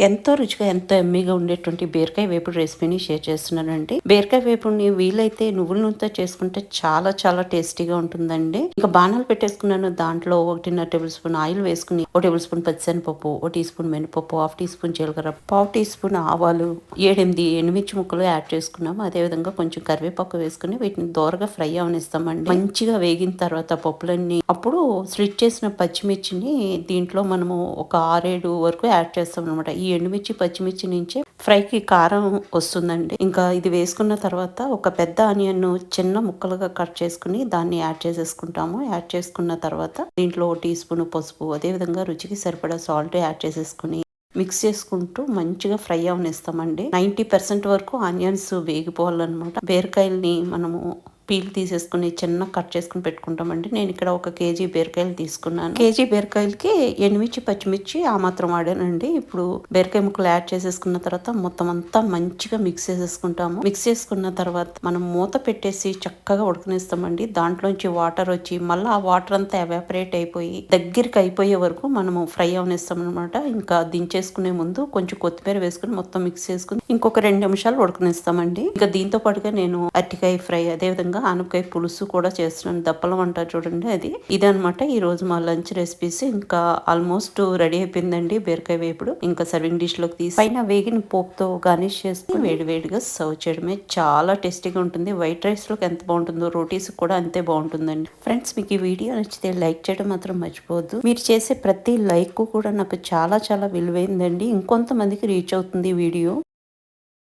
ఎంతో రుచిగా, ఎంతో యమ్మీగా ఉండేటువంటి బీరకాయ వేపుడు రెసిపీని షేర్ చేస్తున్నానండి. బీరకాయ వేపుడుని వీలైతే నువ్వుల నూనెతో చేసుకుంటే చాలా చాలా టేస్టీగా ఉంటుందండి. ఇంకా బాణాలు పెట్టేసుకున్నాను. దాంట్లో 1.5 టేబుల్ స్పూన్ ఆయిల్ వేసుకుని, 1 టేబుల్ స్పూన్ పచ్చిశనగపప్పు, 1 టీ స్పూన్ మినపప్పు, 1/2 టీ స్పూన్ జీలకర్ర, 1/2 టీ స్పూన్ ఆవాలు, 7, 8 ఎండుమిర్చి ముక్కలు యాడ్ చేసుకున్నాము. అదేవిధంగా కొంచెం కరివేపాకు వేసుకుని వీటిని దోరగా ఫ్రై అవనిస్తామండి. మంచిగా వేగిన తర్వాత పప్పులన్నీ అప్పుడు స్లిట్ చేసిన పచ్చిమిర్చిని దీంట్లో మనము ఒక 6, 7 వరకు యాడ్ చేస్తాం అనమాట. ఈ ఎండుమిర్చి పచ్చిమిర్చి నుంచే ఫ్రైకి కారం వస్తుందండి. ఇంకా ఇది వేసుకున్న తర్వాత ఒక పెద్ద ఆనియన్ చిన్న ముక్కలుగా కట్ చేసుకుని దాన్ని యాడ్ చేసేసుకుంటాము. యాడ్ చేసుకున్న తర్వాత దీంట్లో 1 టీ స్పూన్ పసుపు, అదేవిధంగా రుచికి సరిపడా సాల్ట్ యాడ్ చేసేసుకుని మిక్స్ చేసుకుంటూ మంచిగా ఫ్రై అవనిస్తామండి. 90% వరకు ఆనియన్స్ వేగిపోవాలన్నమాట. బీరకాయల్ని మనము పీల్ తీసేసుకుని చిన్న కట్ చేసుకుని పెట్టుకుంటామండి. నేను ఇక్కడ 1 కేజీ బీరకాయలు తీసుకున్నాను. కేజీ బీరకాయలకి ఎండుమిర్చి పచ్చిమిర్చి ఆ మాత్రం వాడానండి. ఇప్పుడు బీరకాయ ముక్కలు యాడ్ చేసేసుకున్న తర్వాత మొత్తం అంతా మంచిగా మిక్స్ చేసేసుకుంటాము. మిక్స్ చేసుకున్న తర్వాత మనం మూత పెట్టేసి చక్కగా ఉడకనిస్తామండి. దాంట్లోంచి వాటర్ వచ్చి మళ్ళీ ఆ వాటర్ అంతా ఎవాపరేట్ అయిపోయి దగ్గరికి అయిపోయే వరకు మనము ఫ్రై అవనిస్తాం అనమాట. ఇంకా దించేసుకునే ముందు కొంచెం కొత్తిమీర వేసుకుని మొత్తం మిక్స్ చేసుకుని ఇంకొక 2 నిమిషాలు ఉడకనిస్తామండి. ఇంకా దీంతో పాటుగా నేను అరటికాయ ఫ్రై, అదేవిధంగా ఆనపకాయ పులుసు కూడా చేస్తున్నాను. దప్పలం అంటారు చూడండి, అది ఇదనమాట ఈ రోజు మా లంచ్ రెసిపీస్. ఇంకా ఆల్మోస్ట్ రెడీ అయిపోయిందండి బీరకాయ వేపుడు. ఇంకా సర్వింగ్ డిష్ లోకి తీసి పైన వేగిన పోపుతో గార్నిష్ చేసుకుని వేడివేడిగా సర్వ్ చేయడమే. చాలా టేస్టీగా ఉంటుంది. వైట్ రైస్ లోకి ఎంత బాగుంటుందో రోటీస్ కూడా అంతే బాగుంటుందండి. ఫ్రెండ్స్, మీకు ఈ వీడియో నచ్చితే లైక్ చేయడం మాత్రం మర్చిపోవద్దు. మీరు చేసే ప్రతి లైక్ కూడా నాకు చాలా చాలా విలువైందండి. ఇంకొంతమందికి రీచ్ అవుతుంది వీడియో.